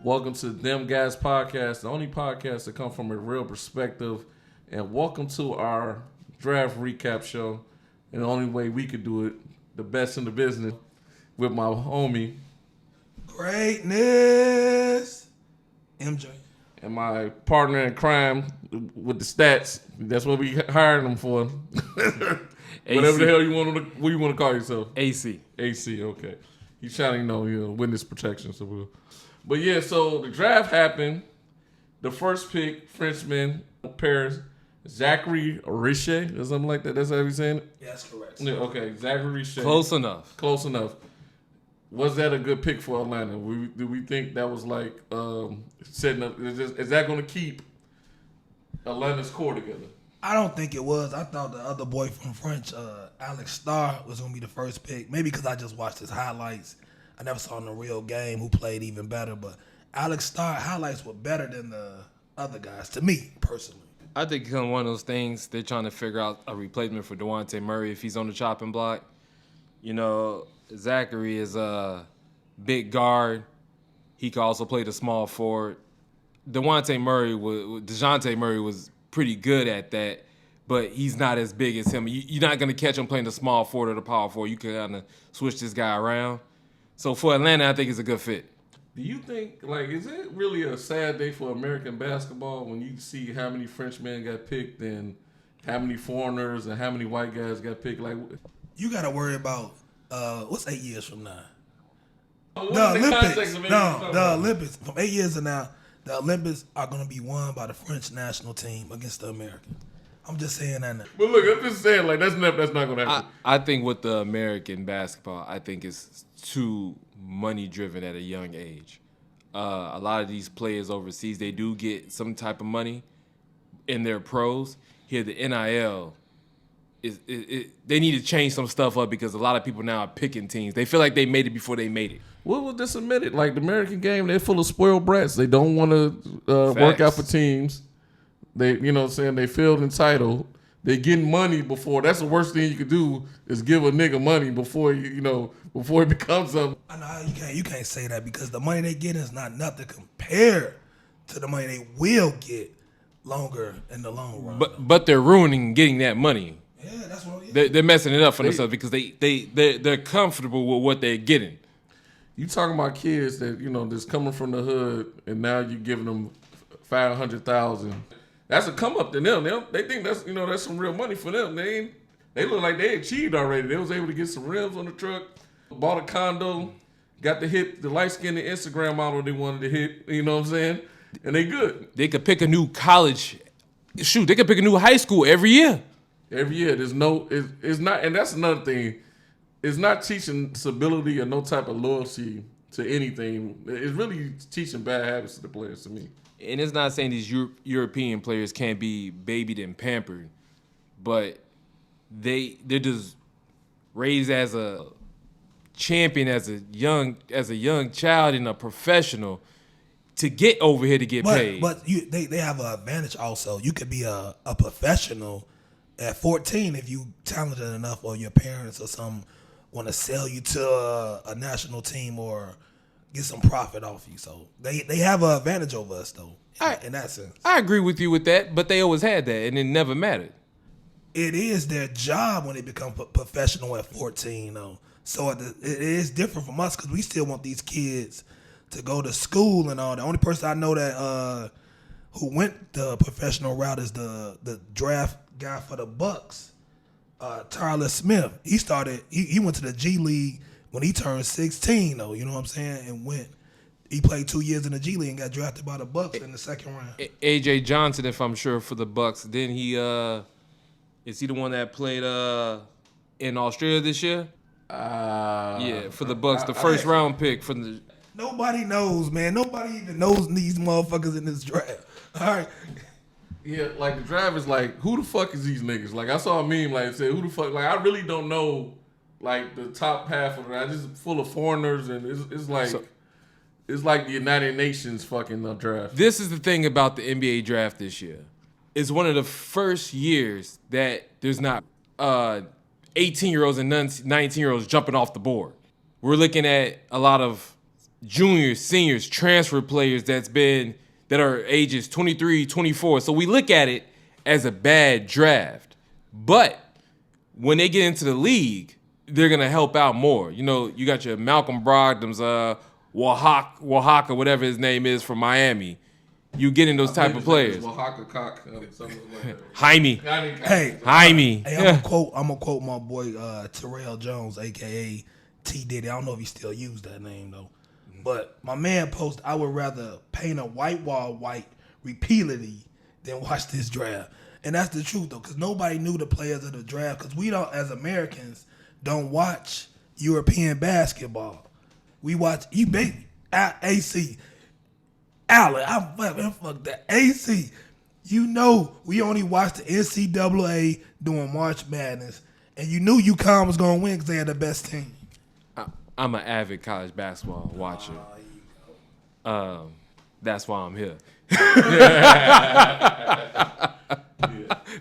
Welcome to ThemGuysPodcast, the only podcast that comes from a real perspective. And welcome to our draft recap show. And the only way we could do it, the best in the business, with my homie. Greatness. MJ. And my partner in crime with the stats. That's what we hired him for. Whatever the hell you want to, what you want to call yourself? AC, okay. He's trying to, witness protection. But yeah, so the draft happened. The first pick, Frenchman, Paris, Zachary Riche or something like that. That's how he's saying it? That's correct. Yeah, okay, Zachary Riche. Close enough. Was that a good pick for Atlanta? Do we think that was like setting up? Is that going to keep Atlanta's core together? I don't think it was. I thought the other boy from French, Alex Starr, was going to be the first pick. Maybe because I just watched his highlights. I never saw him in a real game who played even better. But Alex Starr highlights were better than the other guys, to me, personally. I think it's one of those things they're trying to figure out a replacement for Dejounte Murray if he's on the chopping block. Zachary is a big guard. He could also play the small forward. Dejounte Murray was pretty good at that, but he's not as big as him. You're not going to catch him playing the small forward or the power forward. You can kind of switch this guy around. So for Atlanta, I think it's a good fit. Do you think, is it really a sad day for American basketball when you see how many Frenchmen got picked and how many foreigners and how many white guys got picked? You got to worry about, what's 8 years from now? The Olympics. The Olympics. From 8 years from now, the Olympics are going to be won by the French national team against the American. I'm just saying that now. But look, I'm just saying, that's not going to happen. I think with the American basketball, I think it's too money-driven at a young age. A lot of these players overseas, they do get some type of money in their pros. Here, the NIL, they need to change some stuff up because a lot of people now are picking teams. They feel like they made it before they made it. What was this admitted? The American game, they're full of spoiled brats. They don't want to work out for teams. They, they feel entitled. They getting money before. That's the worst thing you could do is give a nigga money before before it becomes something. I know you can't say that because the money they get is not nothing compared to the money they will get longer in the long run. But they're ruining getting that money. Yeah, that's what. Yeah. They're messing it up for themselves because they're comfortable with what they're getting. You talking about kids that that's coming from the hood and now you giving them $500,000. That's a come up to them. They think that's that's some real money for them. They look like they achieved already. They was able to get some rims on the truck, bought a condo, got to hit the light-skinned Instagram model they wanted to hit. You know what I'm saying? And they good. They could pick a new college. Shoot, they could pick a new high school every year. Every year, it's not, and that's another thing. It's not teaching stability or no type of loyalty to anything. It's really teaching bad habits to the players, to me. And it's not saying these European players can't be babied and pampered, but they're just raised as a champion, as a young child and a professional to get over here to get paid. But they have an advantage also. You could be a professional at 14 if you talented enough, or your parents or some want to sell you to a national team or get some profit off you. So they have an advantage over us, though, in that sense. I agree with you with that, but they always had that, and it never mattered. It is their job when they become professional at 14, though. So it is different from us because we still want these kids to go to school and all. The only person I know that who went the professional route is the draft guy for the Bucks, Tyler Smith. He went to the G League when he turned 16, though, you know what I'm saying? And he played 2 years in the G League and got drafted by the Bucks in the second round. AJ Johnson, if I'm sure, for the Bucks. Then is he the one that played in Australia this year? Yeah, for the Bucks, the first round pick from the. Nobody knows, man. Nobody even knows these motherfuckers in this draft. All right. Yeah, the draft is who the fuck is these niggas? I saw a meme said, who the fuck? I really don't know. The top half of it, it's just full of foreigners, and it's like the United Nations fucking draft. This is the thing about the NBA draft this year. It's one of the first years that there's not 18-year-olds and 19-year-olds jumping off the board. We're looking at a lot of juniors, seniors, transfer players that are ages 23, 24. So we look at it as a bad draft. But when they get into the league, they're going to help out more. You know, you got your Malcolm Brogdon's, Oaxaca, whatever his name is, from Miami. You getting those type of players. Oaxaca cock, something like that. Jaime. Hey, Jaime. Hey, I'm gonna quote my boy Terrell Jones, aka T Diddy. I don't know if he still use that name though, but my man posted, "I would rather paint a white wall white repeatedly than watch this draft." And that's the truth though, because nobody knew the players of the draft, because we don't, as Americans, don't watch European basketball. We watch AC. Allen, fuck that. AC. You know, we only watched the NCAA doing March Madness, and you knew UConn was going to win because they had the best team. I'm an avid college basketball watcher. That's why I'm here.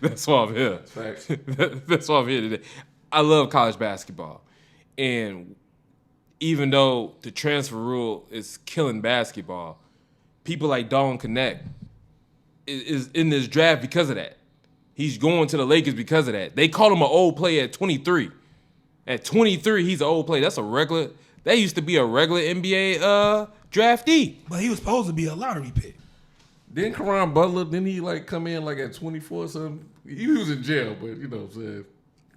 That's why I'm here. Facts. That's why I'm here today. I love college basketball. And even though the transfer rule is killing basketball, people like Dalton Connect is in this draft because of that. He's going to the Lakers because of that. They call him an old player at 23. At 23, he's an old player. That used to be a regular NBA draftee. But he was supposed to be a lottery pick. Didn't Caron Butler, didn't he come in at 24 or something? He was in jail, but you know what I'm saying.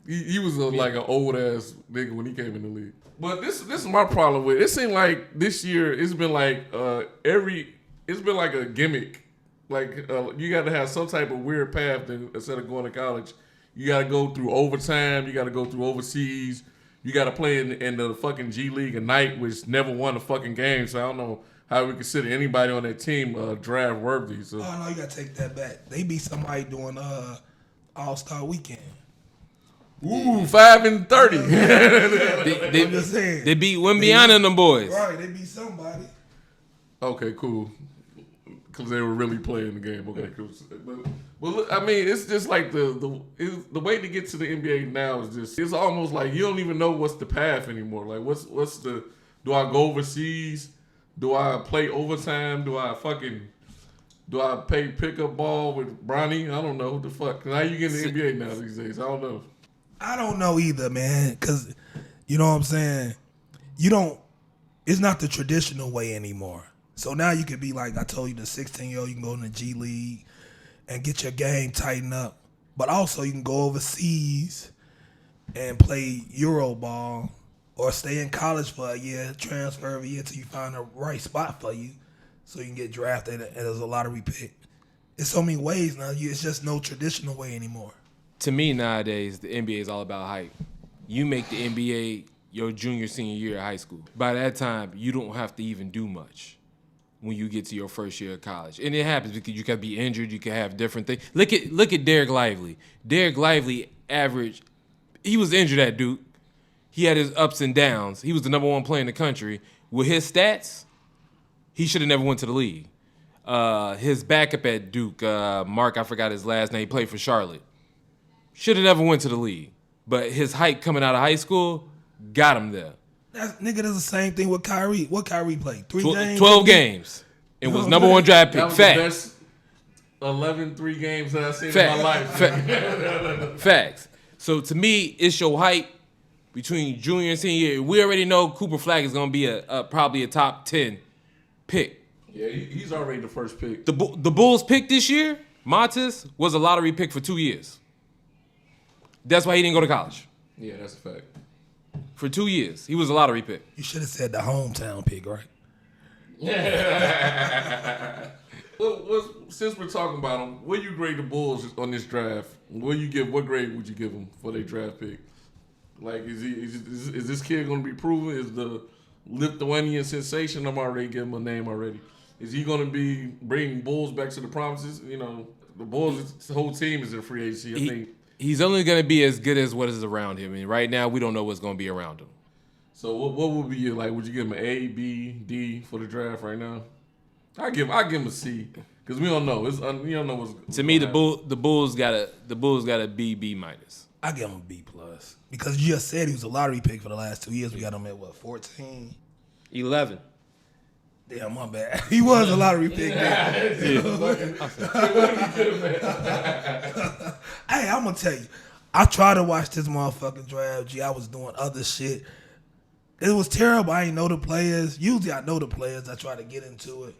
He was like an old ass nigga when he came in the league. But this is my problem with it. It seemed like this year it's been like it's been like a gimmick. Like you got to have some type of weird path instead of going to college. You got to go through overtime. You got to go through overseas. You got to play in the fucking G League at night, which never won a fucking game. So I don't know how we consider anybody on that team draft worthy. So. Oh no, you got to take that back. They beat somebody doing All-Star Weekend. Ooh, 5-30. I'm just saying. They beat Wimbiana and them boys. Right, they beat somebody. Okay, cool. Because they were really playing the game. Okay, cool. But look, I mean, it's just like the way to get to the NBA now is just, it's almost like you don't even know what's the path anymore. Like, what's the, do I go overseas? Do I play overtime? Do I play pickup ball with Bronny? I don't know. What the fuck? How you get in the NBA now these days? I don't know. I don't know either, man, because, you know what I'm saying? It's not the traditional way anymore. So now you could be like, I told you, the 16-year-old, you can go in the G League and get your game tightened up. But also you can go overseas and play Euro ball or stay in college for a year, transfer every year till you find the right spot for you so you can get drafted as a lottery pick. It's so many ways now. It's just no traditional way anymore. To me nowadays, the NBA is all about hype. You make the NBA your junior, senior year of high school. By that time, you don't have to even do much when you get to your first year of college. And it happens because you can be injured, you can have different things. Look at Derek Lively. Derek Lively he was injured at Duke. He had his ups and downs. He was the number one player in the country. With his stats, he should have never went to the league. His backup at Duke, Mark, I forgot his last name, he played for Charlotte. Should have never went to the league. But his hype coming out of high school got him there. That's the same thing with Kyrie. What Kyrie played? 12 games. It was number one draft pick. That was the best 11 3 games that I've seen in my life. Facts. So to me, it's your hype between junior and senior year. We already know Cooper Flag is going to be probably a top 10 pick. Yeah, he's already the first pick. The Bulls pick this year, Montes, was a lottery pick for 2 years. That's why he didn't go to college. Yeah, that's a fact. For 2 years, he was a lottery pick. You should have said the hometown pick, right? Yeah. Well, since we're talking about them, where you grade the Bulls on this draft? What grade would you give them for their draft pick? Like, is this kid going to be proven? Is the Lithuanian sensation? I'm already giving him a name already. Is he going to be bringing Bulls back to the promises? You know, the Bulls' whole team is in free agency. I think. He's only going to be as good as what is around him. And right now, we don't know what's going to be around him. So what would be your, like? Would you give him an A, B, D for the draft right now? I give him a C because we don't know. We don't know what's. To me, the Bulls got a B minus. I give him a B plus because you just said he was a lottery pick for the last 2 years. We got him at what, 14? 11. Damn, my bad. He was a lottery pick. Hey, I'm gonna tell you, I tried to watch this motherfucking draft. G, I was doing other shit. It was terrible. I ain't know the players. Usually I know the players. I try to get into it.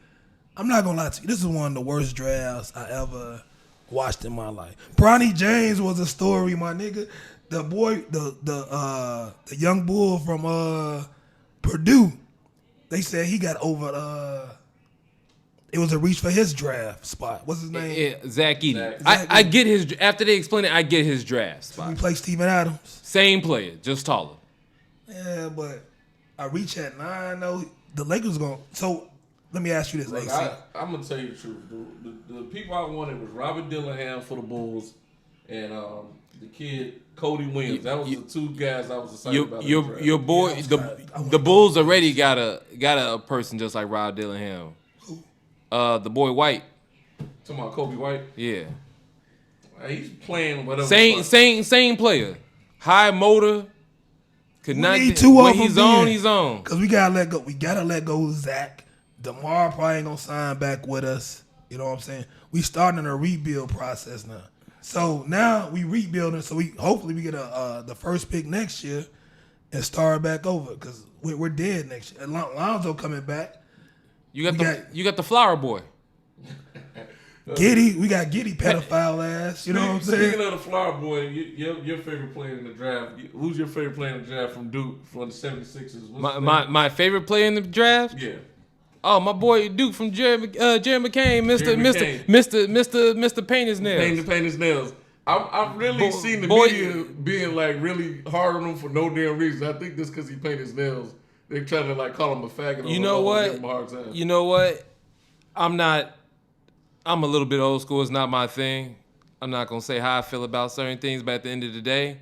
I'm not gonna lie to you. This is one of the worst drafts I ever watched in my life. Bronny James was a story, my nigga. The boy, the young bull from Purdue. They said he got over. It was a reach for his draft spot. What's his name? Yeah, Zach Edey. I get his. After they explain it, I get his draft spot. He played Steven Adams. Same player, just taller. Yeah, but I reach at 9 though. The Lakers going. So let me ask you this, Look, AC. I'm gonna tell you the truth. The people I wanted was Robert Dillingham for the Bulls and the kid Cody Williams. That was the two guys I was excited about. Your boy, the Bulls already got a person just like Rob Dillingham. The boy White. Talking about Kobe White. Yeah. He's playing whatever. Same player. High motor. Could not. Need two when of he's them on, then. he's on. Cause we gotta let go. We gotta let go of Zach. DeMar probably ain't gonna sign back with us. You know what I'm saying? We starting a rebuild process now. So now we rebuilding. So hopefully we get the first pick next year and start back over. Cause we're dead next year. Lonzo coming back. You got the flower boy. Giddy, we got Giddy pedophile ass. You know what I'm saying? Speaking of the flower boy, your favorite player in the draft. Who's your favorite player in the draft from Duke from the 76ers? My favorite player in the draft? Yeah. Oh, my boy Duke from Jerry McCain, Mr. Paint His Nails. Paint his nails. I've really seen the media being like really hard on him for no damn reason. I think this because he painted his nails. They trying to like call him a faggot. You know what? Give him a hard time. You know what? I'm a little bit old school. It's not my thing. I'm not gonna say how I feel about certain things, but at the end of the day,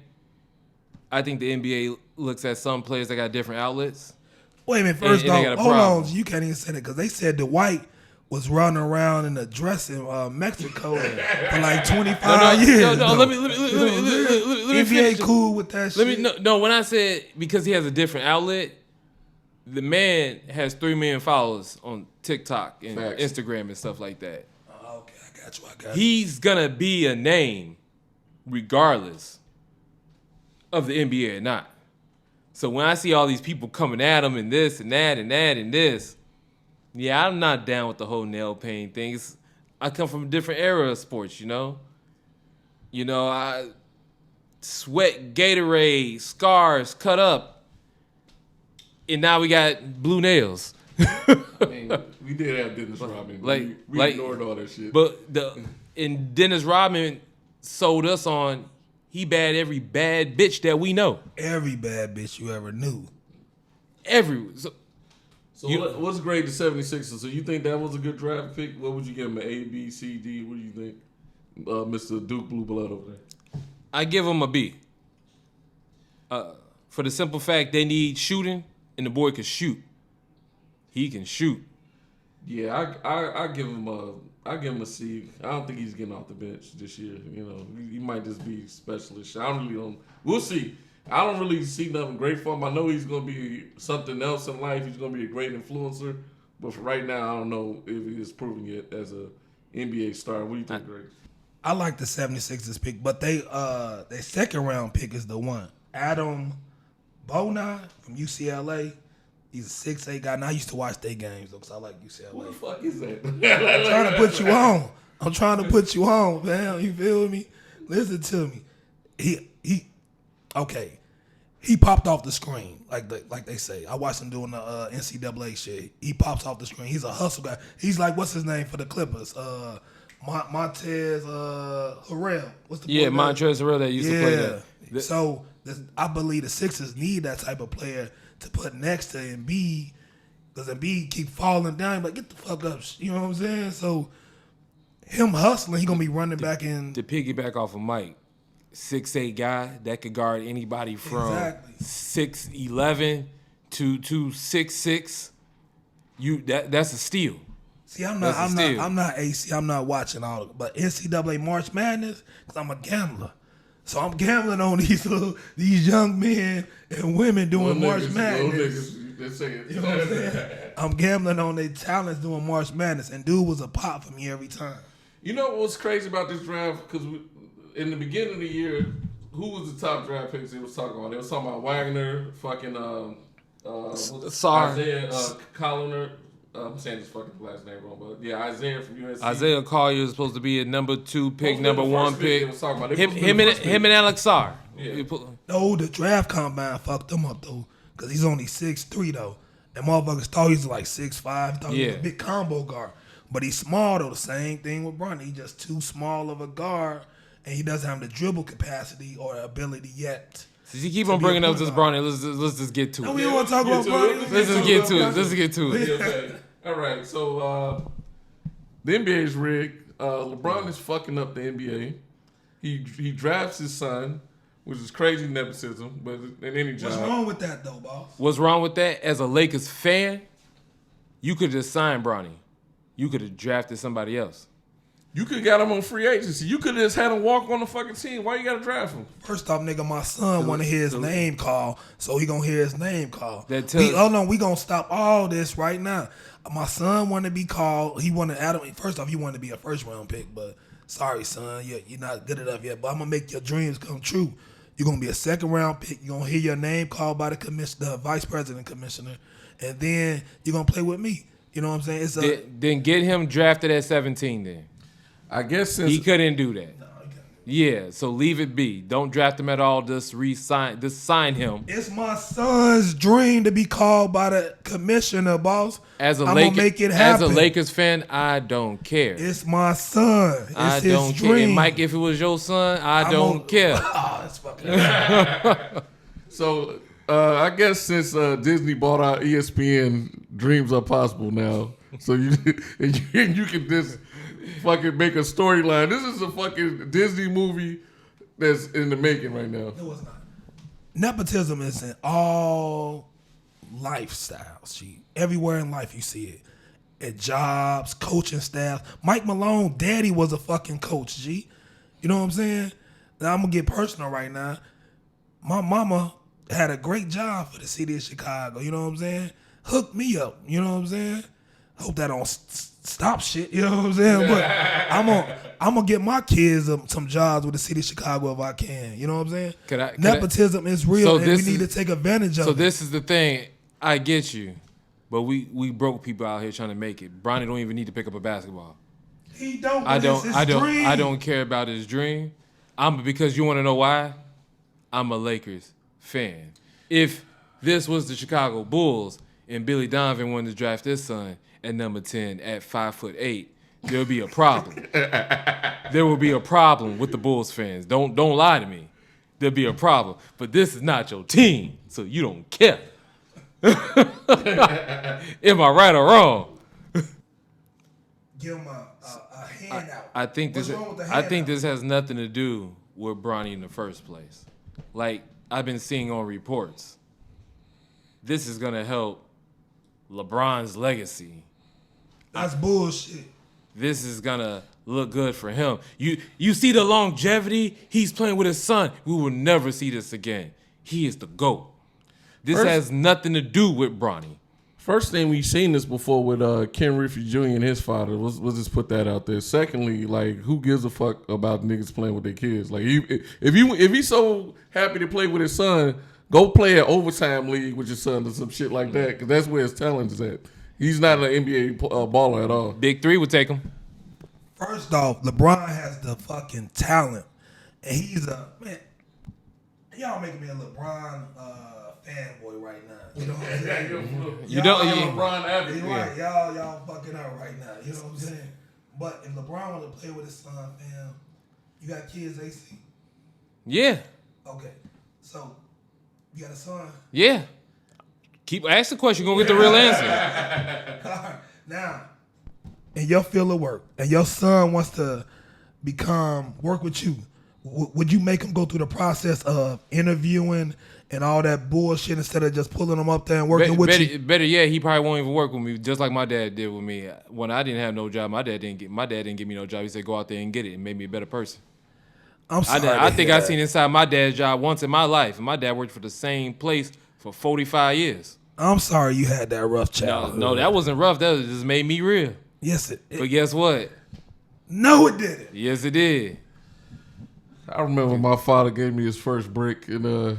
I think the NBA looks at some players that got different outlets. Wait a minute. First and off, hold on. You can't even say that because they said Dwight was running around in a dress in Mexico for like 25 years. No, let me NBA finish. cool with that shit. No. When I said because he has a different outlet, the man has 3 million followers on TikTok and Facts. Instagram and stuff like that. Okay, I got you. He's gonna be a name regardless of the NBA or not. So when I see all these people coming at him and this and that and that and this, yeah, I'm not down with the whole nail paint thing. I come from a different era of sports, you know? I sweat Gatorade, scars, cut up, and now we got blue nails. I mean, we did have Dennis Rodman. We ignored all that shit. But Dennis Rodman sold us on he bad every bad bitch that we know. Every bad bitch you ever knew. So what's grade the 76ers? So you think that was a good draft pick? What would you give him, an A, B, C, D? What do you think? Mr. Duke Blue Blood over there. I give him a B. For the simple fact they need shooting, and the boy can shoot. He can shoot. Yeah, I give him a C. I don't think he's getting off the bench this year. He might just be specialist. We'll see. I don't really see nothing great for him. I know he's going to be something else in life. He's going to be a great influencer. But for right now, I don't know if he is proving it as a NBA star. What do you think, Greg? I like the 76ers pick, but their second round pick is the one. Adam Bona from UCLA. He's a 6'8" guy. Now I used to watch their games though, because I like UCLA. Who the fuck is that? I'm trying to put you on. I'm trying to put you on, man. You feel me? Listen to me. He popped off the screen, like they say. I watched him doing the NCAA shit. He pops off the screen. He's a hustle guy. He's like, what's his name for the Clippers? Montez Harrell. What's the boy name? Montrezl Harrell that used to play that. So I believe the Sixers need that type of player to put next to Embiid, because Embiid keep falling down. But get the fuck up, you know what I'm saying? So him hustling, he gonna be running back in. To piggyback off of Mike, 6'8" guy that could guard anybody from 6'11" to 6'6". That's a steal. See, I'm not AC. I'm not watching all of it. But NCAA March Madness, because I'm a gambler. So I'm gambling on these young men and women doing March Madness. Let's say it. You know what I'm saying? I'm gambling on their talents doing March Madness, and dude was a pop for me every time. You know what's crazy about this draft? Because in the beginning of the year, who was the top draft picks they was talking about? They was talking about Wagner, fucking Isaiah Colliner. I'm saying his fucking last name wrong, but yeah, Isaiah from USC. Isaiah Collier is supposed to be a number 2 pick, number 1 pick. Him and Alex Sarr. Yeah. No, the draft combine fucked him up though, because he's only 6'3" though, and motherfuckers thought he was like 6'5", thought he was a big combo guard, but he's small though. The same thing with Bronny, he's just too small of a guard, and he doesn't have the dribble capacity or ability yet. Since you keep on bringing up this Bronny, let's just get to it. No, we don't want to talk about Bronny. Let's just get to it. Let's get to it. Okay. All right, so the NBA is rigged. LeBron is fucking up the NBA. He drafts his son, which is crazy nepotism, but in any job. What's wrong with that though, boss? What's wrong with that? As a Lakers fan, you could just sign Bronny. You could have drafted somebody else. You could have got him on free agency. You could have just had him walk on the fucking team. Why you got to draft him? First off, nigga, my son want to hear his name called, so he gonna hear his name called. We gonna stop all this right now. My son want to be called. He want to Adam. First off, he want to be a first round pick, but sorry, son, you're not good enough yet. But I'm gonna make your dreams come true. You're gonna be a second round pick. You're gonna hear your name called by the vice president commissioner, and then you're gonna play with me. You know what I'm saying? Then get him drafted at 17. Then I guess since he couldn't do that. Yeah, so leave it be. Don't draft him at all. Just sign him. It's my son's dream to be called by the commissioner, boss. I'm gonna make it happen. As a Lakers fan, I don't care. It's my son. It's I his don't dream. care. And Mike, if it was your son, I don't care. Oh, that's fucking. So I guess since Disney bought out ESPN, dreams are possible now. So you can just fucking make a storyline. This is a fucking Disney movie that's in the making right now. No, it's not. Nepotism is in all lifestyles. G. Everywhere in life you see it. At jobs, coaching staff. Mike Malone, daddy was a fucking coach, G. You know what I'm saying? Now I'm gonna get personal right now. My mama had a great job for the city of Chicago. You know what I'm saying? Hooked me up. You know what I'm saying? Hope that don't stop shit. You know what I'm saying? But I'm gonna get my kids some jobs with the city of Chicago if I can. You know what I'm saying? Nepotism is real, and we need to take advantage of it. So this is the thing. I get you, but we broke people out here trying to make it. Bronny don't even need to pick up a basketball. He don't. I don't care about his dream. Because you want to know why? I'm a Lakers fan. If this was the Chicago Bulls and Billy Donovan wanted to draft his son at number 10 at 5'8", there would be a problem. There will be a problem with the Bulls fans. Don't lie to me. There'll be a problem. But this is not your team, so you don't care. Am I right or wrong? Give him a handout. I think this has nothing to do with Bronny in the first place. Like I've been seeing on reports, this is gonna help LeBron's legacy. That's bullshit. This is gonna look good for him. You see the longevity he's playing with his son. We will never see this again. He is the GOAT. This has nothing to do with Bronny. First thing, we've seen this before with Ken Griffey Jr. and his father. Let's just put that out there. Secondly, like, who gives a fuck about niggas playing with their kids? Like, if he's so happy to play with his son, go play an overtime league with your son or some shit like that, because that's where his talent is at. He's not an NBA baller at all. Big Three would take him. First off, LeBron has the fucking talent, and he's man. Y'all making me a LeBron fanboy right now. You know what I'm saying? LeBron advocate. Right, y'all fucking up right now. You know what I'm saying? But if LeBron want to play with his son, fam, you got kids, AC? Yeah. Okay, so you got a son? Yeah. Keep asking the question, you're gonna get the real answer. All right. Now, in your field of work, and your son wants to work with you, would you make him go through the process of interviewing and all that bullshit instead of just pulling him up there and working with you? Better yet, he probably won't even work with me, just like my dad did with me. When I didn't have no job, my dad didn't give me no job. He said, go out there and get it. It made me a better person. I'm sorry. I think I've seen inside my dad's job once in my life. And my dad worked for the same place for 45 years. I'm sorry you had that rough childhood. No, that wasn't rough. That just made me real. Yes, But guess what? No, it didn't. Yes, it did. I remember my father gave me his first brick, and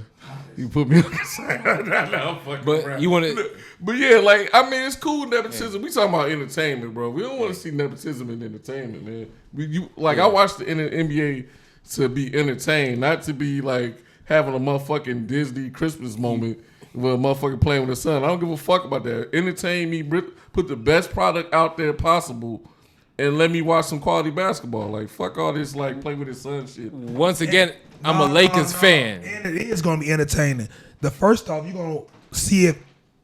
he put me on the side. But you want to... But yeah, like, I mean, it's cool nepotism. We talking about entertainment, bro. We don't want to see nepotism in entertainment, man. I watched the NBA to be entertained, not to be like having a motherfucking Disney Christmas moment where a motherfucker playing with his son. I don't give a fuck about that. Entertain me, put the best product out there possible, and let me watch some quality basketball. Like, fuck all this, like, play with his son shit. Once again, I'm a Lakers fan. And it is going to be entertaining. The first off, you're going to see if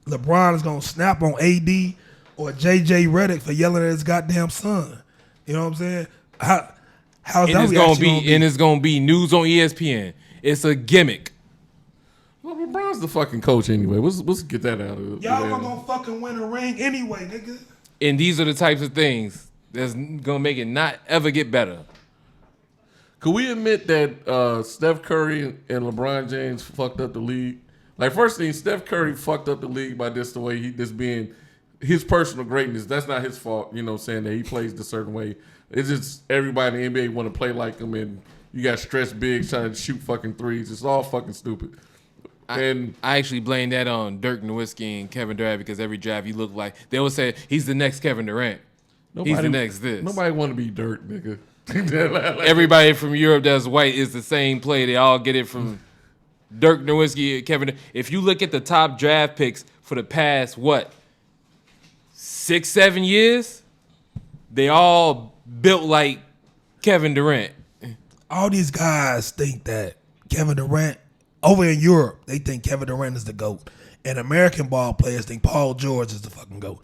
LeBron is going to snap on AD or JJ Redick for yelling at his goddamn son. You know what I'm saying? How's that going to be? And it's going to be news on ESPN. It's a gimmick. Well, LeBron's the fucking coach anyway. Let's get that out of it. Y'all are going to fucking win a ring anyway, nigga. And these are the types of things that's going to make it not ever get better. Could we admit that Steph Curry and LeBron James fucked up the league? Like, first thing, Steph Curry fucked up the league by this the way he just being his personal greatness. That's not his fault, you know, saying that he plays the certain way. It's just everybody in the NBA want to play like him, and you got stretch bigs trying to shoot fucking threes. It's all fucking stupid. I actually blame that on Dirk Nowitzki and Kevin Durant because every draft you look like they always say he's the next Kevin Durant. He's the next this. Nobody want to be Dirk, nigga. Everybody from Europe that's white is the same play. They all get it from Dirk Nowitzki, Kevin. If you look at the top draft picks for the past 6-7 years, they all built like Kevin Durant. All these guys think that Kevin Durant over in Europe, they think Kevin Durant is the GOAT, and American ball players think Paul George is the fucking GOAT.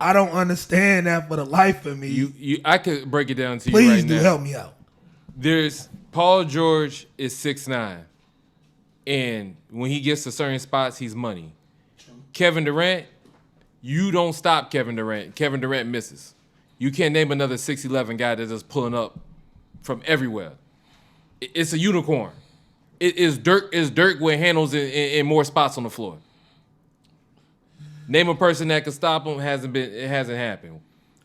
I don't understand that for the life of me. I could break it down to Please you right now. Please do help me out. There's Paul George is 6'9", and when he gets to certain spots, he's money. Kevin Durant, you don't stop Kevin Durant. Kevin Durant misses. You can't name another 6'11" guy that's just pulling up from everywhere. It's a unicorn. It is Dirk with handles in more spots on the floor. Name a person that could stop him. It hasn't happened.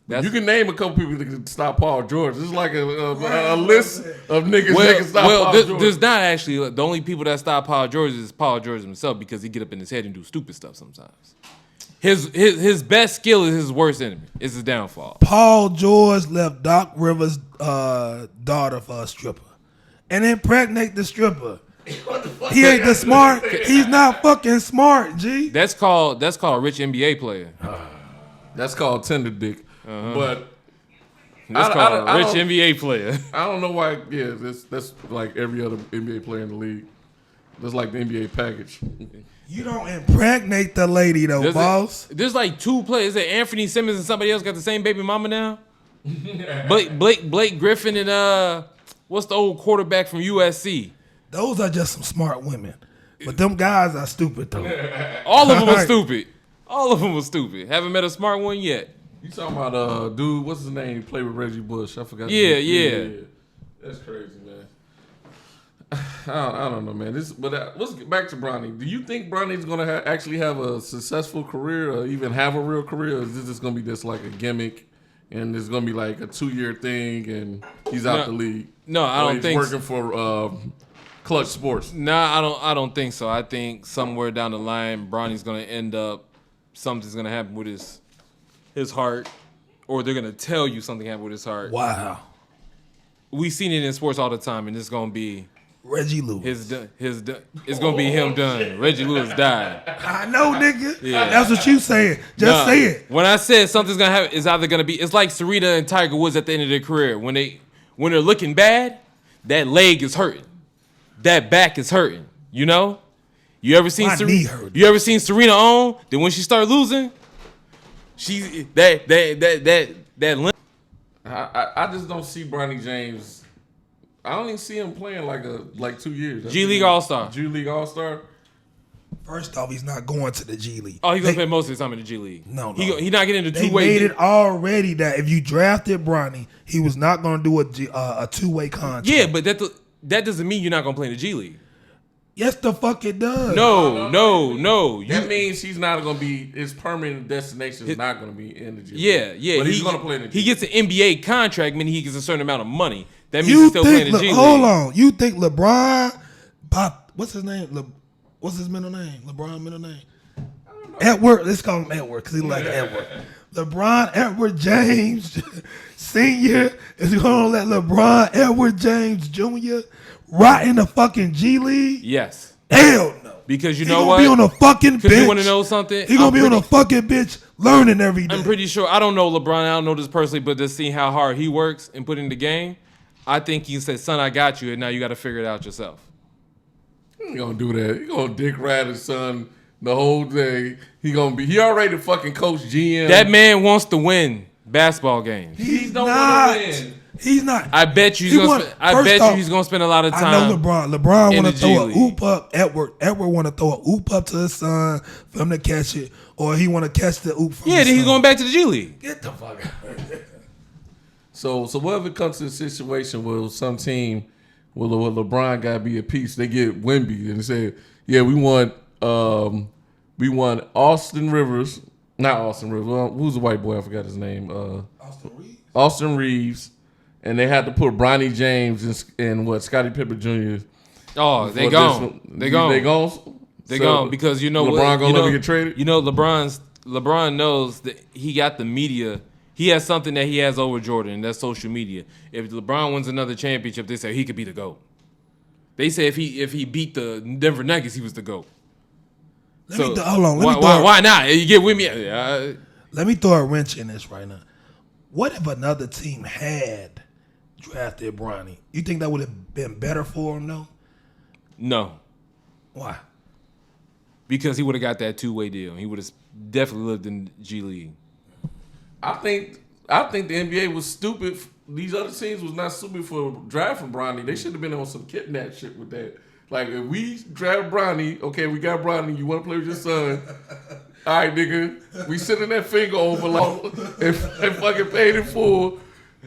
You can name a couple people that can stop Paul George. It's like a list of niggas that can stop Paul George. There's not actually. The only people that stop Paul George is Paul George himself because he get up in his head and do stupid stuff sometimes. His best skill is his worst enemy. It's his downfall. Paul George left Doc Rivers' daughter for a stripper and impregnate the stripper. He ain't the smart. He's not fucking smart, G. That's called a rich NBA player. That's called tender dick. But that's called a rich NBA player. I don't know why. Yeah, that's like every other NBA player in the league. That's like the NBA package. You don't impregnate the lady though, boss. There's like two players. Is it Anthony Simmons and somebody else got the same baby mama now? Blake Griffin and what's the old quarterback from USC? Those are just some smart women. But them guys are stupid though. All of them are stupid. All of them were stupid. Haven't met a smart one yet. You talking about dude? What's his name? He played with Reggie Bush. I forgot. Yeah. That's crazy, man. I don't know, man. Let's get back to Bronny. Do you think Bronny's gonna actually have a successful career, or even have a real career, or is this just gonna be just like a gimmick, and it's gonna be like a 2-year thing, and he's out the league? No, I don't think. He's working for Clutch Sports. Nah, I don't think so. I think somewhere down the line, Bronny's gonna end up. Something's gonna happen with his heart, or they're gonna tell you something happened with his heart. Wow. We've seen it in sports all the time, and it's gonna be Reggie Lewis. It's gonna be him done. Reggie Lewis died. I know, nigga. Yeah. That's what you saying. Just say it. When I said something's gonna happen, it's either gonna be. It's like Serena and Tiger Woods at the end of their career. When they're looking bad, that leg is hurting, that back is hurting. You know. You ever seen Serena? You ever seen Serena on? Then when she start losing, she that limp. I just don't see Bronny James. I don't even see him playing like 2 years. G League All-Star. G League All-Star. First off, he's not going to the G League. Oh, he's gonna spend most of his time in the G League. No. He not getting into two-way. They made it already that if you drafted Bronny, he was not going to do a two-way contract. Yeah, but that doesn't mean you're not gonna play in the G League. Yes, the fuck it does. No. That means he's not going to be, his permanent destination is not going to be in the G Yeah. But he's going to play in the G He gets an NBA contract, meaning he gets a certain amount of money. That means You he's still playing in the G League. Hold on. You think LeBron, what's his name? What's his middle name? LeBron middle name? Edward. Let's call him Edward because he like Edward. LeBron Edward James Sr. is going to let LeBron Edward James Jr. rot in the fucking G League? Yes. Hell no. Because you He know gonna what? be on a fucking bench. You want to know something? He gonna be on a fucking bench learning every day. I'm pretty sure. I don't know LeBron. I don't know this personally, but just seeing how hard he works and put in the game, I think he said, "Son, I got you, and now you got to figure it out yourself." He ain't gonna do that. He gonna dick ride his son the whole day. He already fucking coach GM. That man wants to win basketball games. He don't want to win. He's not. I bet you he's gonna spend a lot of time. I know LeBron. LeBron in want the to throw G a oop up. Edward want to throw a oop up to his son for him to catch it, or he want to catch the oop from Yeah, his then he's son. going back to the G League. Get the fuck out. So whatever comes to the situation where some team where LeBron got to be a piece, they get Wemby and they say, yeah, we want Austin Rivers, not Austin Rivers. Well, who's the white boy? I forgot his name. Austin Reeves, and they had to put Bronny James and Scottie Pippen Jr. Oh, they gone. They gone because you know LeBron gonna let me get traded. You know LeBron knows that he got the media. He has something that he has over Jordan, and that's social media. If LeBron wins another championship, they say he could be the GOAT. They say if he beat the Denver Nuggets, he was the GOAT. Hold on. Why not? You get with me? Let me throw a wrench in this right now. What if another team had drafted Bronny? You think that would have been better for him, though? No. Why? Because he would have got that two-way deal. He would have definitely lived in the G League. I think the NBA was stupid. These other teams was not stupid for drafting Bronny. They should have been on some kidnap shit with that. Like, if we draft Bronny, okay, we got Bronny, you want to play with your son. All right, nigga, we sending that finger over like and fucking paid in full.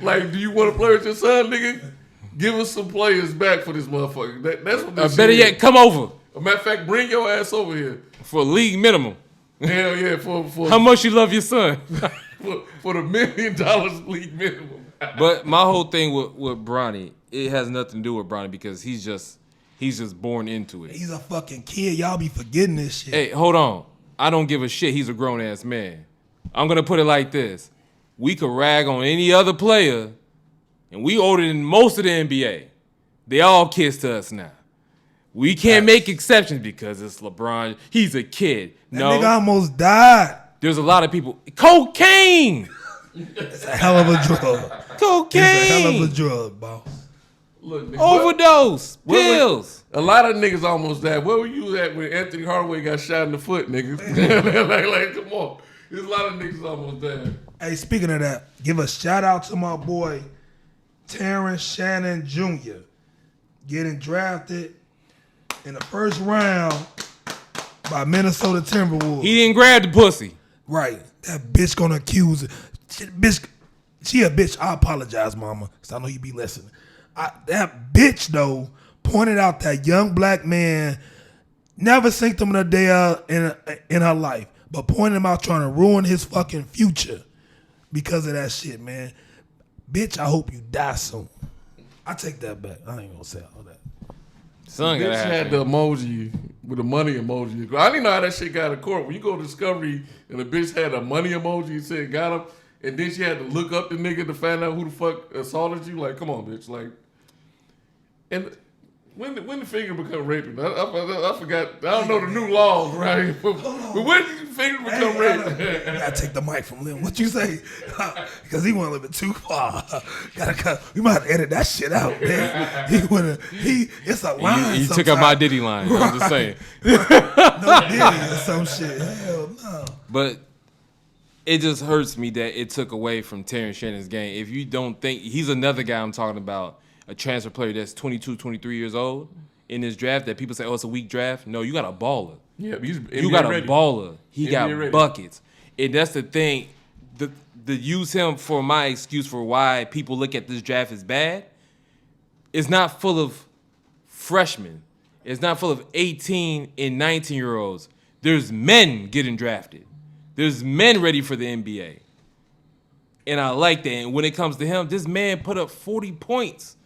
Like, do you want to play with your son, nigga? Give us some players back for this motherfucker. That's what this better yet, come over. As a matter of fact, bring your ass over here. For a league minimum. Hell yeah, for how much you love your son? for the $1 million league minimum. But my whole thing with Bronny, it has nothing to do with Bronny because he's just born into it. He's a fucking kid. Y'all be forgetting this shit. Hey, hold on. I don't give a shit. He's a grown-ass man. I'm going to put it like this. We could rag on any other player, and we older than most of the NBA. They all kids to us now. We can't make exceptions because it's LeBron. He's a kid. That nigga almost died. There's a lot of people. Cocaine! It's a hell of a drug. Cocaine! It's a hell of a drug, boss. Look, nigga, overdose. Pills. A lot of niggas almost died. Where were you at when Anthony Hardaway got shot in the foot, nigga? like, come on. There's a lot of niggas almost died. Hey, speaking of that, give a shout out to my boy Terrence Shannon Jr. getting drafted in the first round by Minnesota Timberwolves. He didn't grab the pussy. Right. That bitch gonna accuse it. She a bitch. I apologize, mama, because I know you be listening. That bitch, though, pointed out that young black man never synced him in a day in her life, but pointed him out trying to ruin his fucking future because of that shit, man. Bitch, I hope you die soon. I take that back. I ain't gonna say all that. Son bitch had the emoji with the money emoji. I didn't know how that shit got to court. When you go to Discovery and the bitch had a money emoji and said got him, and then she had to look up the nigga to find out who the fuck assaulted you. Like, come on, bitch. Like, and when the finger become raping? I forgot. I don't know the new laws, right? But when did the finger become raping? I gotta take the mic from Lynn. What you say? Because he went a little bit too far. Gotta cut. We might have to edit that shit out, man. It's a line. He took up my Diddy line. I'm just saying. No Diddy or some shit. Hell no. But it just hurts me that it took away from Terrence Shannon's game. If you don't think he's another guy I'm talking about, a transfer player that's 22, 23 years old in this draft that people say, oh, it's a weak draft. No, you got a baller. Yeah, you got a baller. He got ready. buckets. And that's the thing. The use him for my excuse for why people look at this draft as bad. It's not full of freshmen. It's not full of 18 and 19-year-olds. There's men getting drafted. There's men ready for the NBA. And I like that. And when it comes to him, this man put up 40 points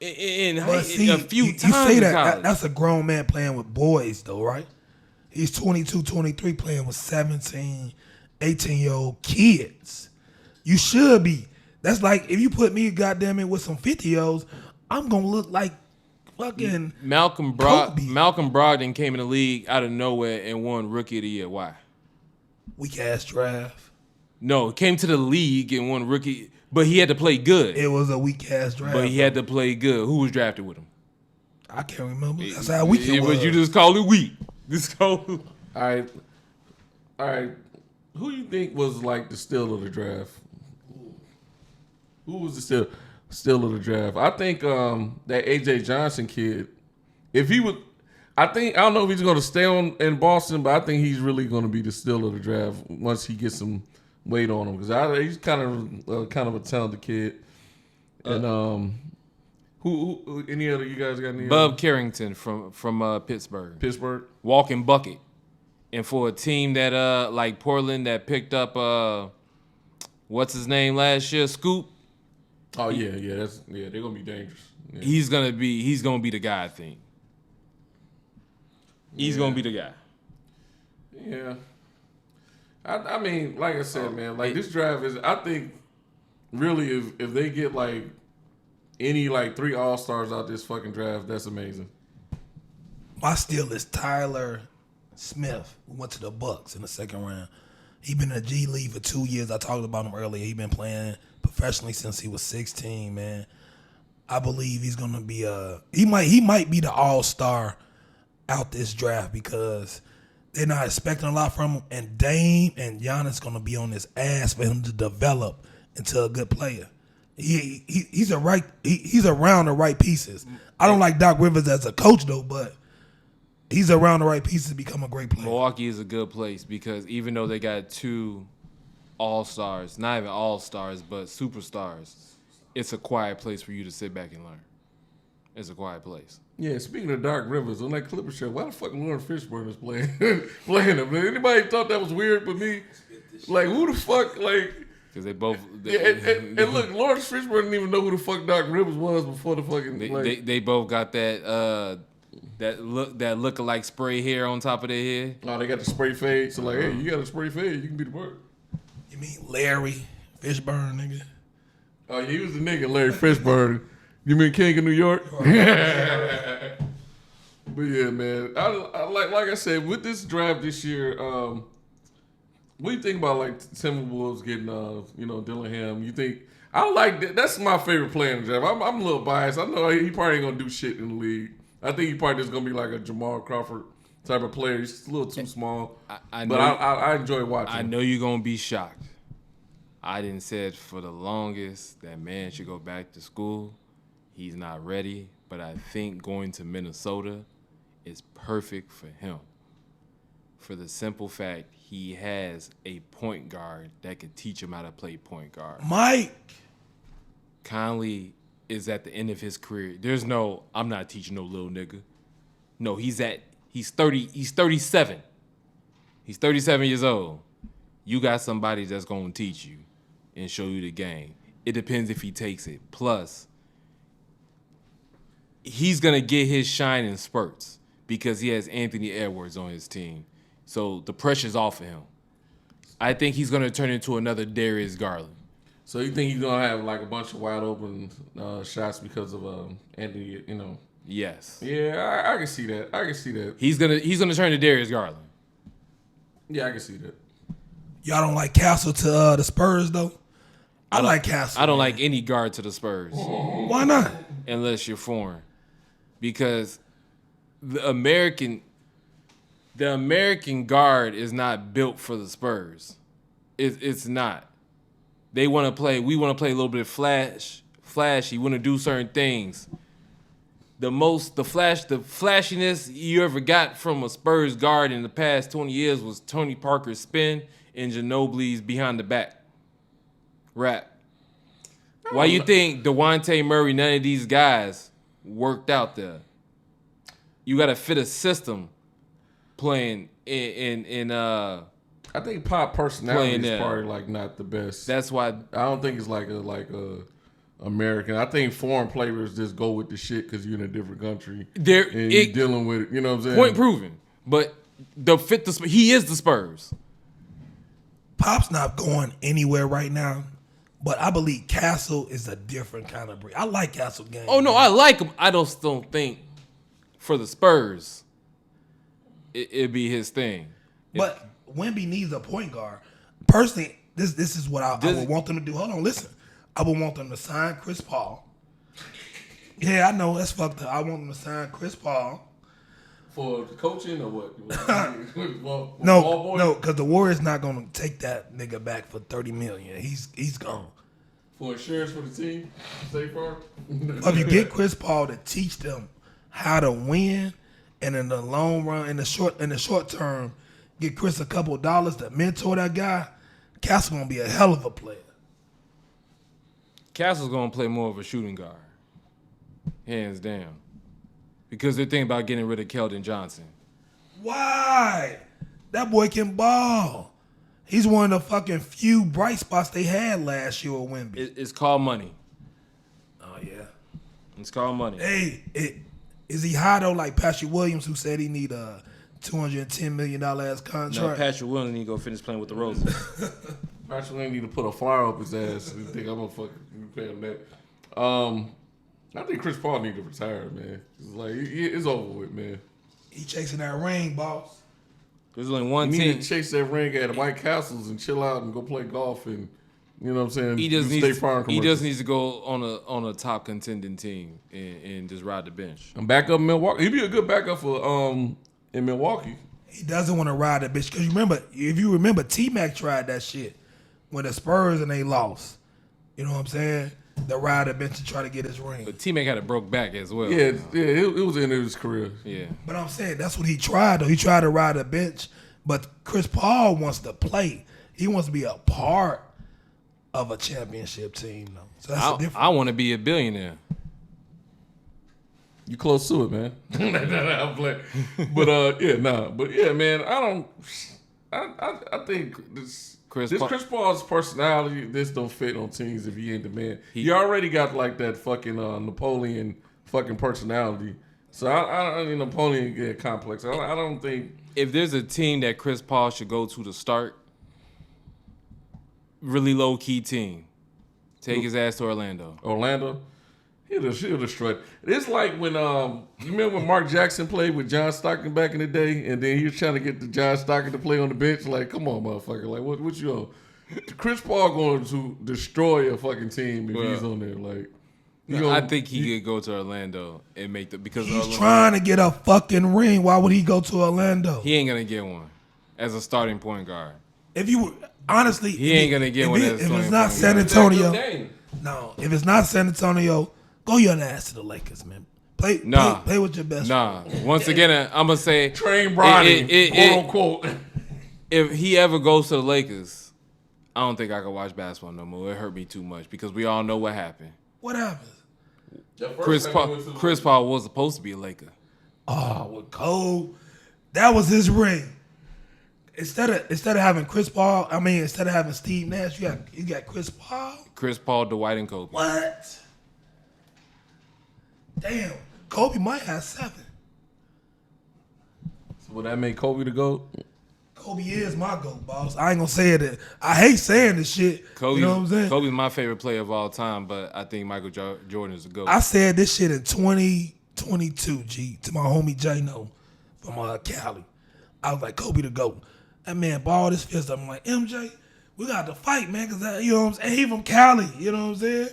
in a few times. You say in that, college. that's a grown man playing with boys, though, right? He's 22, 23 playing with 17, 18-year-old kids. You should be. That's like if you put me, goddamn it, with some 50-year-olds, I'm going to look like fucking Malcolm Brogdon came in the league out of nowhere and won Rookie of the Year. Why? Weak-ass draft. No, came to the league and won Rookie, but he had to play good. It was a weak-ass draft. But he had to play good. Who was drafted with him? I can't remember. That's how weak it was. You just call it weak. Just call it. All right. Who you think was like the steal of the draft? Who was the steal of the draft? I think that AJ Johnson kid. If he would, I don't know if he's going to stay in Boston, but I think he's really going to be the steal of the draft once he gets some weight on him because he's kind of a talented kid. And who any other you guys got any? Bub Carrington from Pittsburgh. Pittsburgh walking bucket, and for a team that like Portland that picked up what's his name last year, Scoop. Oh yeah, they're gonna be dangerous. Yeah. He's gonna be the guy. I think he's gonna be the guy. Yeah. I mean, like I said, man, like this draft is. I think really if they get like any like 3 All-Stars out this fucking draft, that's amazing. My steal is Tyler Smith, who went to the Bucks in the second round. He been in the G League for 2 years. I talked about him earlier. He been playing professionally since he was 16, man. I believe he's gonna be he might be the All-Star out this draft because they're not expecting a lot from him. And Dame and Giannis gonna be on his ass for him to develop into a good player. He's around the right pieces. I don't like Doc Rivers as a coach though, but he's around the right pieces to become a great player. Milwaukee is a good place because even though they got 2 All-Stars, not even All-Stars, but superstars, it's a quiet place for you to sit back and learn. It's a quiet place. Yeah, speaking of Doc Rivers, on that Clipper show, why the fuck Lawrence Fishburne is playing him? Anybody thought that was weird but me? Like, who the fuck, like... Because they both... and look, Lawrence Fishburne didn't even know who the fuck Doc Rivers was before the fucking... They both got that look-alike spray hair on top of their head. Oh, they got the spray fade. So, like, hey, you got a spray fade, you can be the bird. You mean Larry Fishburne, nigga? Oh, yeah, he was the nigga, Larry Fishburne. You mean King of New York? But yeah, man. I like I said, with this draft this year, what do you think about like Timberwolves getting Dillingham? You think I like that? That's my favorite player in the draft. I'm a little biased. I know he probably ain't gonna do shit in the league. I think he probably just gonna be like a Jamal Crawford type of player. He's a little too small. But I enjoy watching. I know you're gonna be shocked. I didn't say it for the longest. That man should go back to school. He's not ready, but I think going to Minnesota is perfect for him. For the simple fact he has a point guard that could teach him how to play point guard. Mike Conley is at the end of his career. There's no, I'm not teaching no little nigga. No, he's 37. He's 37 years old. You got somebody that's going to teach you and show you the game. It depends if he takes it. Plus, he's going to get his shine in spurts because he has Anthony Edwards on his team. So the pressure's off of him. I think he's going to turn into another Darius Garland. So you think he's going to have like a bunch of wide open shots because of Anthony, Yes. Yeah, I can see that. He's gonna turn to Darius Garland. Yeah, I can see that. Y'all don't like Castle to the Spurs though? I like Castle. I don't like any guard to the Spurs. Why not? Unless you're foreign. Because the American guard is not built for the Spurs. It's not. We want to play a little bit of flashy, want to do certain things. The flashiness you ever got from a Spurs guard in the past 20 years was Tony Parker's spin and Ginobili's behind the back rap. Why you think Devontae Murray, none of these guys worked out there? you got to fit a system playing in I think Pop personality is probably like not the best. That's why I don't think it's like a American. I think foreign players just go with the shit because you're in a different country. And you're dealing with it. You know what I'm saying? Point proven. But he is the Spurs. Pop's not going anywhere right now, but I believe Castle is a different kind of breed. I like Castle game. Oh, no, I like him. I just don't think for the Spurs it'd be his thing. But Wemby needs a point guard. Personally, this is what I would want them to do. Hold on, listen. I would want them to sign Chris Paul. Yeah, I know, that's fucked up. I want them to sign Chris Paul. For the coaching or what? No, because the Warriors not going to take that nigga back for $30 million. He's gone. For insurance for the team, State Farm. If you get Chris Paul to teach them how to win, and in the long run, in the short term, get Chris a couple of dollars to mentor that guy, Castle's gonna be a hell of a player. Castle's gonna play more of a shooting guard, hands down, because they're thinking about getting rid of Keldon Johnson. Why? That boy can ball. He's one of the fucking few bright spots they had last year with Wemby. It's called money. Oh yeah, it's called money. Hey, is he high though? Like Patrick Williams, who said he need a $210 million ass contract. No, Patrick Williams need to go finish playing with the Roses. Patrick Williams need to put a flyer up his ass. You think I'm gonna fucking pay him that? I think Chris Paul need to retire, man. It's like it's over with, man. He chasing that ring, boss. There's only one he team. Need to chase that ring at White Castles and chill out and go play golf and you know what I'm saying. He just needs to go on a top contending team and just ride the bench. I'm back up in Milwaukee. He'd be a good backup for in Milwaukee. He doesn't want to ride that bitch because if you remember, T-Mac tried that shit when the Spurs and they lost. You know what I'm saying? They ride the bench to try to get his ring. But T-Mac had a broke back as well. Yeah, it was the end of his career. Yeah. But I'm saying that's what he tried though. He tried to ride the bench, but Chris Paul wants to play. He wants to be a part of a championship team though. So that's the difference. I want to be a billionaire. You close to it, man. I'm playing. But man, I think Chris Paul's personality, this don't fit on teams if he ain't the man. He already got like that fucking Napoleon fucking personality. So I Napoleon get complex. I don't think if there's a team that Chris Paul should go to start, really low key team, take his ass to Orlando. Orlando. He'll destroy it. It's like when you remember when Mark Jackson played with John Stockton back in the day, and then he was trying to get the John Stockton to play on the bench. Like, come on, motherfucker! Like, what you on? Chris Paul going to destroy a fucking team if he's on there. Like, I think he could go to Orlando and make because he's trying to get a fucking ring. Why would he go to Orlando? He ain't gonna get one as a starting point guard. If you honestly, he ain't gonna get one. If it's not San Antonio, no. If it's not San Antonio. Go your ass to the Lakers, man. Play with your best friend. Once again, I'm going to say... Train Bronny, quote, unquote. If he ever goes to the Lakers, I don't think I can watch basketball no more. It hurt me too much because we all know what happened. What happened? Chris Paul was supposed to be a Laker. Oh, with Cole. That was his ring. Instead of having Chris Paul, instead of having Steve Nash, you got Chris Paul? Chris Paul, Dwight, and Kobe. What? Damn, Kobe might have 7. So would that make Kobe the GOAT? Kobe is my GOAT, boss. I ain't gonna say it. I hate saying this shit. You know what I'm saying? Kobe's my favorite player of all time, but I think Michael Jordan is the GOAT. I said this shit in 2022, G, to my homie J-No from Cali. I was like, Kobe the GOAT. That man balled his fist up. I'm like, MJ, we got to fight, man, because you know what I'm saying? He from Cali, you know what I'm saying?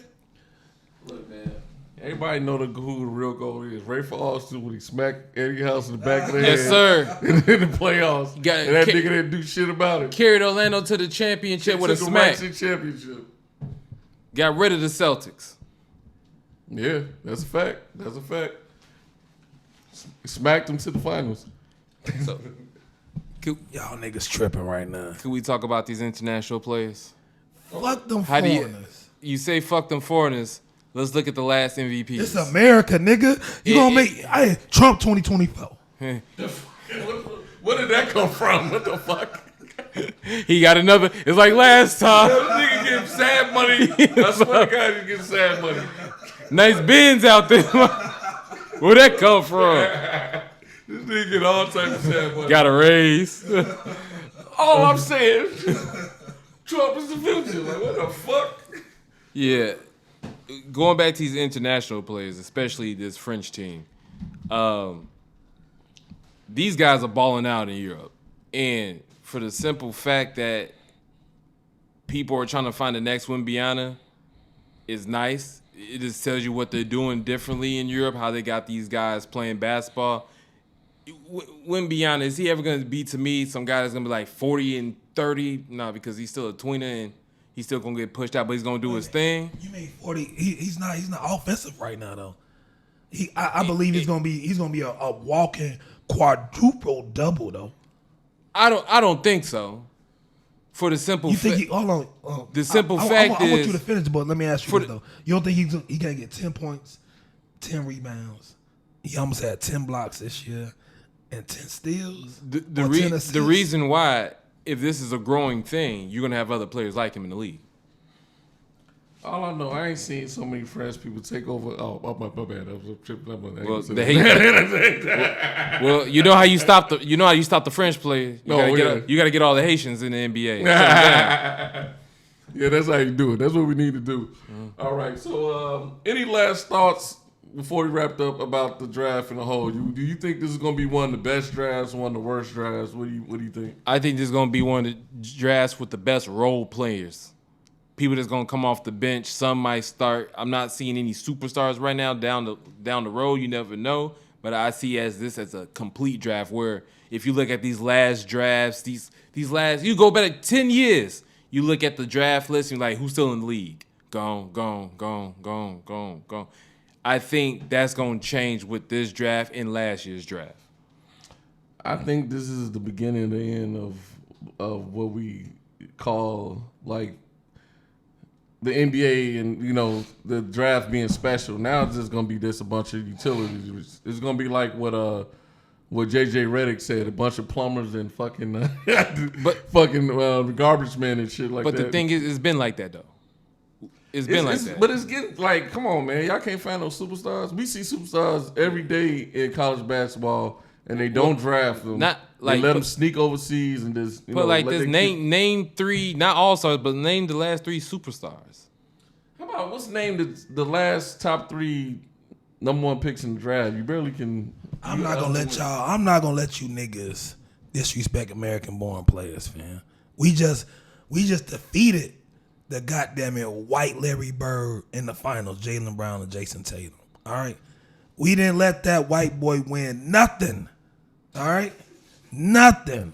Look, man. Everybody know who the real GOAT is. Ray Austin when he smacked Eddie House in the back of the head. Yes, sir. In the playoffs. And that nigga didn't do shit about it. Carried Orlando to the championship with a smack. Championship. Got rid of the Celtics. Yeah, that's a fact. Smacked them to the finals. So, y'all niggas tripping right now. Can we talk about these international players? Fuck them foreigners. You say fuck them foreigners, Let's look at the last MVPs. It's America, nigga. You gonna make Trump 2024. Where did that come from? What the fuck? He got another. It's like last time. This nigga getting sad money. I swear to God, he's getting sad money. Nice bins out there. Where'd that come from? This nigga get all types of sad money. Got a raise. All I'm saying, Trump is the future. Like, what the fuck? Yeah. Going back to these international players, especially this French team, these guys are balling out in Europe. And for the simple fact that people are trying to find the next Wembanyama is nice. It just tells you what they're doing differently in Europe, how they got these guys playing basketball. Wembanyama, is he ever going to be, to me, some guy that's going to be like 40 and 30? No, because he's still a tweener and he's still going to get pushed out, but he's going to do his thing. You mean 40? He's not offensive right now though. I believe he's going to be a walking quadruple double though. I don't think so. For the simple fact, hold on. The simple fact I is, want you to finish, but let me ask you this though. You don't think he gonna get 10 points, 10 rebounds? He almost had 10 blocks this year and 10 steals. The reason why, if this is a growing thing, you're gonna have other players like him in the league. All I know, I ain't seen so many French people take over. Oh, my bad. That was a trip. Well, well, you know how you stop the French players. You gotta get all the Haitians in the NBA. Yeah, that's how you do it. That's what we need to do. Mm-hmm. All right. So, any last thoughts before we wrapped up about the draft in the whole? Do you think this is going to be one of the best drafts, one of the worst drafts? What do you think? I think this is going to be one of the drafts with the best role players. People that's gonna come off the bench. Some might start. I'm not seeing any superstars right now. Down the road, you never know. But I see this as a complete draft. Where if you look at these last drafts, these last, you go back 10 years. You look at the draft list. And you're like, who's still in the league? Gone. I think that's gonna change with this draft and last year's draft. I think this is the beginning and the end of what we call like the NBA and, the draft being special. Now it's just going to be a bunch of utilities. It's going to be like what JJ Redick said, a bunch of plumbers and fucking garbage men and shit like that. But the thing is, it's been like that, though. It's been like that. But it's getting like, come on, man. Y'all can't find no superstars. We see superstars every day in college basketball, and they don't draft them. They let them sneak overseas and just. Name three, not all stars, but name the last three superstars. How about what's named the last top 3 number 1 picks in the draft? You barely can. I'm not gonna let you niggas disrespect American-born players, man. We just defeated the goddamn white Larry Bird in the finals, Jaylen Brown and Jason Tatum. All right, we didn't let that white boy win nothing. All right, nothing.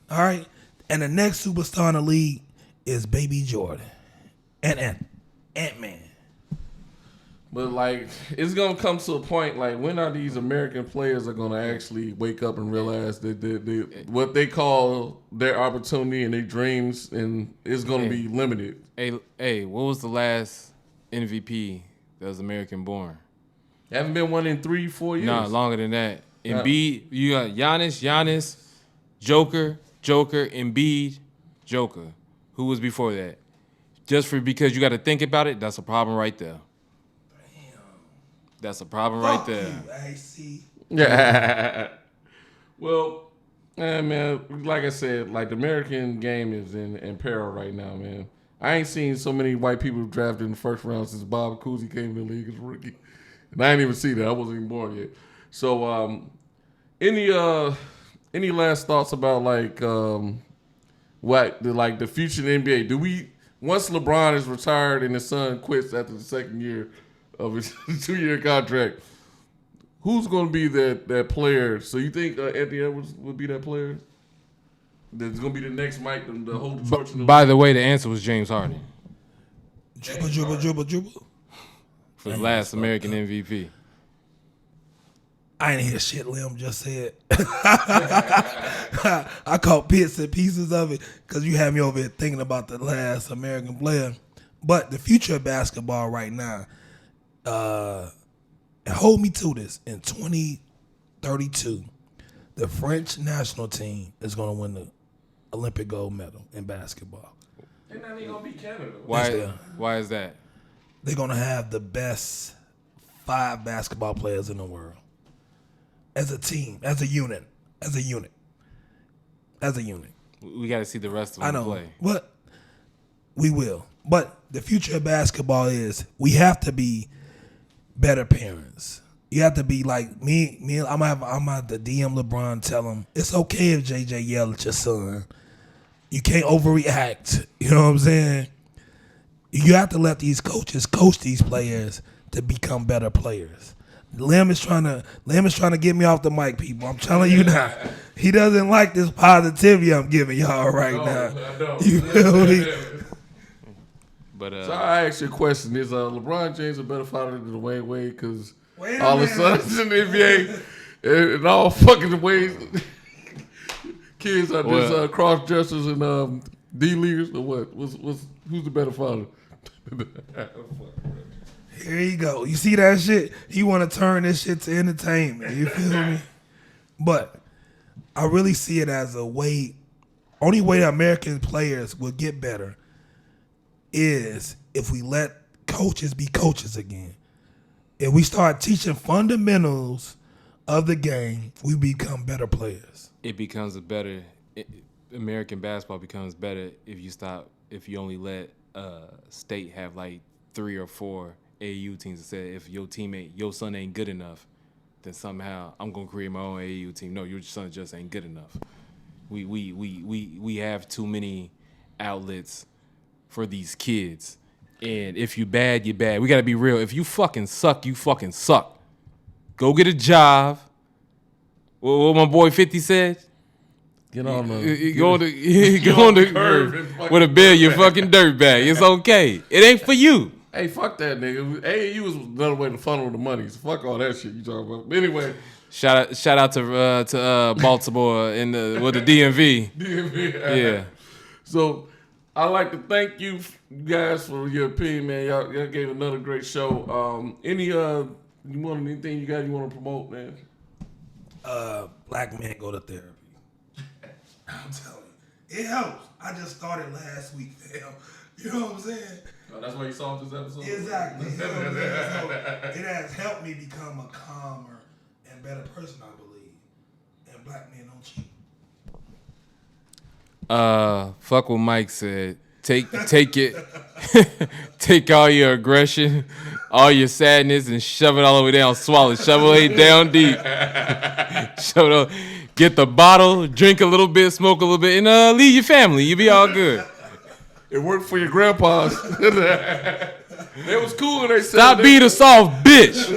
All right, and the next superstar in the league is Baby Jordan and Ant-Man. But like, it's gonna come to a point like when are these American players are gonna actually wake up and realize that what they call their opportunity and their dreams and is gonna be limited. Hey, what was the last MVP that was American born? Haven't been one in 3-4 years. No, longer than that. Embiid, you got Giannis, Joker, Embiid, Joker. Who was before that? Because you got to think about it, that's a problem right there. That's a problem right there. Yeah. Well, man, like I said, like the American game is in peril right now, man. I ain't seen so many white people drafted in the first round since Bob Cousy came in the league as a rookie. And I didn't even see that. I wasn't even born yet. So, any last thoughts about like the future of the NBA? Once LeBron is retired and his son quits after the second year of his 2-year contract, who's going to be that player? So you think Anthony Edwards would be that player? That's going to be the next Mike to hold the torch? By the way, the answer was James Harden. Dribble. For the last American MVP. I ain't hear shit Lim just said. I caught bits and pieces of it because you had me over here thinking about the last American player. But the future of basketball right now, and hold me to this, in 2032, the French national team is going to win the Olympic gold medal in basketball. They're not even going to be Canada. Why is that? They're going to have the best 5 basketball players in the world. As a team, as a unit. We got to see the rest of them play. But we will. But the future of basketball is we have to be better parents. You have to be like me. I'm at the DM LeBron. Tell him it's okay if JJ yell at your son. You can't overreact. You know what I'm saying? You have to let these coaches coach these players to become better players. Lim is trying to get me off the mic, people. I'm telling you now. He doesn't like this positivity I'm giving y'all right now. I don't. You feel me? But so I ask you a question: is LeBron James a better father than Dwayne Wade? Because all the sons in the NBA in all fucking ways, kids are just cross dressers and D leaguers or what? Who's the better father? Here you go. You see that shit? He want to turn this shit to entertainment. You feel me? But I really see it as a way. Only way that American players will get better is if we let coaches be coaches again. If we start teaching fundamentals of the game, we become better players. American basketball becomes better if you only let state have like 3 or 4 AAU teams that say if your son ain't good enough, then somehow I'm gonna create my own AAU team. No, your son just ain't good enough. We have too many outlets for these kids. And if you bad, you bad. We gotta be real. If you fucking suck, you fucking suck. Go get a job. What my boy 50 said? Get on the curve with a bill, you fucking dirtbag. It's okay. It ain't for you. Hey, fuck that nigga. AAU was another way to funnel the money. So fuck all that shit you talking about. But anyway. Shout out to Baltimore and with the DMV. DMV. Yeah. So I'd like to thank you guys for your opinion, man. Y'all gave another great show. Anything you want to promote, man? Black men go to therapy. I'm telling you, it helps. I just started last week, fam. You know what I'm saying? Oh, that's why you saw this episode? Exactly. You know what I'm saying? So it has helped me become a calmer and better person, I believe. And black men don't cheat. Fuck what Mike said. Take it. Take all your aggression, all your sadness, and shove it all the way down. Swallow it. Shove it down deep. Shove it all. Get the bottle, drink a little bit, smoke a little bit, and leave your family. You be all good. It worked for your grandpas. It was cool when they said Stop being a soft bitch.